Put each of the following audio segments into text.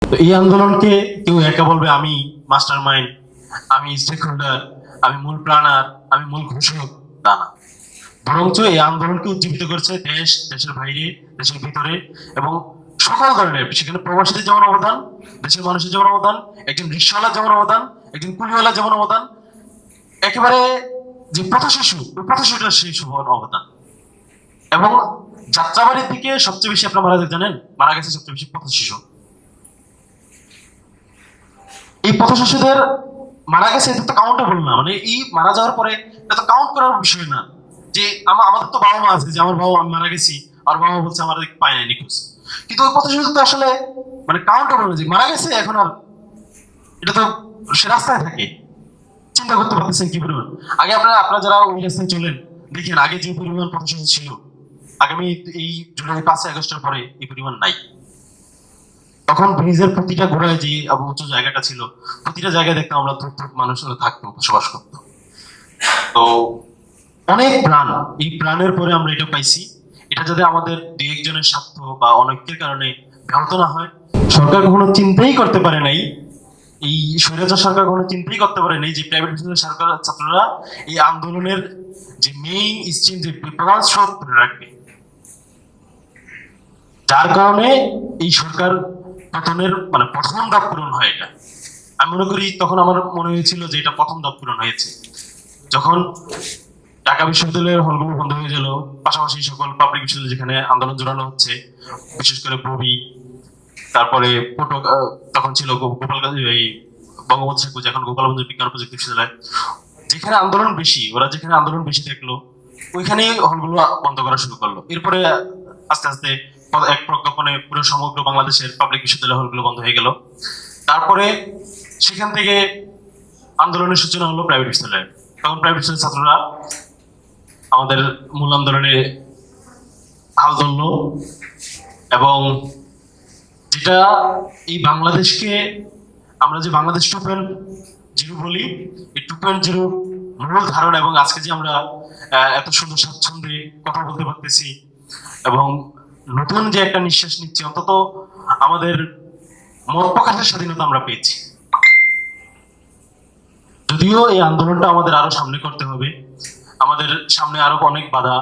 তো এই আন্দোলনকে কেউ একা বলবে আমি মাস্টার মাইন্ড, আমি স্টেক হোল্ডার, আমি মূল প্রাণার, আমি মূল ঘোষক, তা না। বরঞ্চ এই আন্দোলনকে উজ্জীবিত করছে দেশ, দেশের বাইরে, দেশের ভিতরে এবং সকল ধরনের, সেখানে প্রবাসীদের যেমন অবদান, দেশের মানুষের যেমন অবদান, একজন রিক্সাওয়ালার যেমন অবদান, একজন কুলিওয়ালার যেমন অবদান, একেবারে যে পথ শিশু, ওই পথ শিশুটার সেই সমান অবদান। এবং যাত্রাবাড়ির দিকে সবচেয়ে বেশি আপনার জানেন, মারা গেছে সবচেয়ে বেশি পথ শিশু। এই পথ শিশুদের মারা গেছে, এটা তো কাউন্টেবল না, মানে এই মারা যাওয়ার পরে এটা তো কাউন্ট করার বিষয় না। যে আমাদের তো বাবা মা আছে, যে আমার বাবা, আমি মারা গেছি, আর বাবা বলছে আমার পায় নাই, নিখোঁজ। কিন্তু ওই পথ শিশু তো আসলে মানে কাউন্টেবল না, যে মারা গেছে এখন আর, এটা তো সে রাস্তায় থাকে। চিন্তা করতে পারতেছেন কি পরিমাণ। আগে আপনারা যারা ওই রাস্তায় চলেন, দেখেন আগে যে পরিমাণ পথ শিশু ছিল, আগামী এই জুলাই 5 আগস্টের পরে এই পরিমাণ নাই। তখন ব্রিজের প্রতিটা গোড়ায় যে উঁচু জায়গাটা ছিল, প্রতিটা জায়গায় দেখতাম আমরা মানুষ থাকতো, বসবাস করতো। তো অনেক প্রাণ, এই প্রাণের পরে আমরা এটা পাইছি। এটা যাতে আমাদের দুই একজনের স্বার্থ বা অনৈক্যের কারণে ব্যাহত না হয়। সরকার কখনো চিন্তাই করতে পারে নাই, এই স্বৈরাচার সরকার কখনো চিন্তাই করতে পারে নাই যে প্রাইভেট বিশ্ববিদ্যালয়ের সরকার ছাত্ররা এই আন্দোলনের যে মেইন স্ট্রিম, যে প্রধান স্রোত ধরে রাখবে। যার কারণে এই সরকার পতনের মানে প্রথম ধাপ পূরণ হয়। এটা আমি মনে করি তখন আমার মনে হয়েছিল যে এটা প্রথম ধাপ পূরণ হয়েছে, যখন ঢাকা বিশ্ববিদ্যালয়ের হলগুলো বন্ধ হয়ে গেল, পাশাপাশি সকল পাবলিক বিশ্ববিদ্যালয় যেখানে আন্দোলন জোরালো হচ্ছে, বিশেষ করে ববি, তারপরে তখন ছিল গোপালগঞ্জ, এই বঙ্গবন্ধু শেখ মুজিব, এখন গোপালগঞ্জ বিজ্ঞান প্রযুক্তি বিশ্ববিদ্যালয়, যেখানে আন্দোলন বেশি, ওরা যেখানে আন্দোলন বেশি দেখলো ওইখানে হলগুলো বন্ধ করা শুরু করলো। এরপরে আস্তে আস্তে এক প্রজ্ঞাপনে পুরো সমগ্র বাংলাদেশের পাবলিক বিশ্ববিদ্যালয় হলগুলো বন্ধ হয়ে গেল। তারপরে সেখান থেকে আন্দোলনের সূচনা হলো প্রাইভেট বিশ্ববিদ্যালয়ে। তখন প্রাইভেট বিশ্ববিদ্যালয়ের ছাত্ররা আমাদের মূল আন্দোলনে হাল ধরলো, এবং যেটা এই বাংলাদেশকে আমরা যে বাংলাদেশ 2.0 বলি, এই 2.0 মূল ধারণ, এবং আজকে যে আমরা এত সুন্দর স্বাচ্ছন্দ্যে কথা বলতে পারতেছি এবং নতুন যে একটা নিঃশ্বাস নিচ্ছি, অন্তত আমাদের মত প্রকাশের স্বাধীনতা আমরা পেয়েছি। যদিও এই আন্দোলনটা আমাদের আরো সামনে করতে হবে, আমাদের সামনে আরো অনেক বাধা,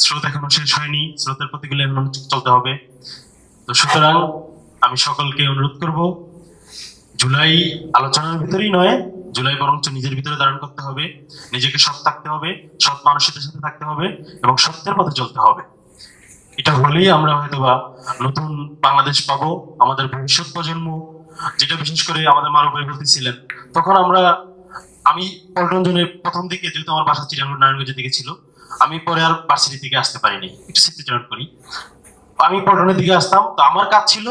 স্রোত এখনো শেষ হয়নি, স্রোতের প্রতিগুলো এখনো চলতে হবে। তো সুতরাং আমি সকলকে অনুরোধ করব, জুলাই আলোচনার ভিতরেই নয়, জুলাই বরঞ্চ নিজের ভিতরে ধারণ করতে হবে, নিজেকে সৎ থাকতে হবে, সৎ মানুষের সাথে থাকতে হবে এবং সত্যের পথে চলতে হবে। এটা হলেই আমরা হয়তোবা নতুন বাংলাদেশ পাবো। আমাদের ভবিষ্যৎ প্রজন্ম, যেটা বিশেষ করে আমাদের মানবী বলতেছিলেন, তখন আমি পল্টন জোনের প্রথম দিকে, যেহেতু আমার বাসা চিটাগং নারায়ণগঞ্জের দিকে ছিল, আমি পরে আর ভার্সিটি থেকে আসতে পারিনি, একটু স্মৃতিচারণ করি। আমি পল্টনের দিকে আসতাম, তো আমার কাজ ছিল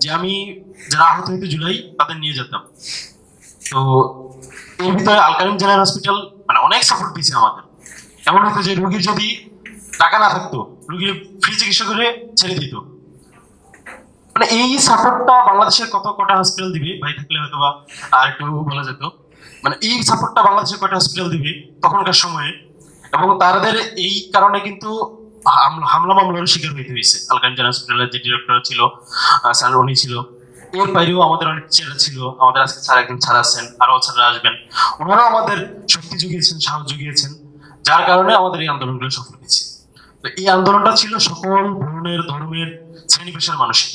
যে আমি যারা আহত হইতো জুলাই, তাদের নিয়ে যেতাম। তো এর ভিতরে আল-কারিম জেনারেল হসপিটাল মানে অনেক সাপোর্ট দিয়েছে আমাদের। এমন হতো যে রোগীর যদি টাকা না থাকতো, রোগীর ফ্রি চিকিৎসা করে ছেড়ে দিত। মানে এই সাপোর্টটা বাংলাদেশের কটা হসপিটাল দিবে, ভাই থাকলে হয়তো বা আর একটু বলা যেত। মানে এই সাপোর্টটা বাংলাদেশের কটা হসপিটাল দিবে তখনকার সময়ে, এবং তাদের এই কারণে কিন্তু হামলা মামলার শিকার হইতে হয়েছে। আল-কারিম জেনারেল হসপিটালের যে ডিরেক্টর ছিল স্যার, উনি ছিল। এর বাইরেও আমাদের অনেক ছেলেরা ছিল, আমাদের আজকে স্যার একদিন ছাড়া আছেন, আরো ছাড়া আসবেন, ওনারাও আমাদের শক্তি জুগিয়েছেন, সাহস জুগিয়েছেন, যার কারণে আমাদের এই আন্দোলনগুলো সফল হয়েছে। তো এই আন্দোলনটা ছিল সকল ধরনের, ধর্মের, শ্রেণী পেশার মানুষের।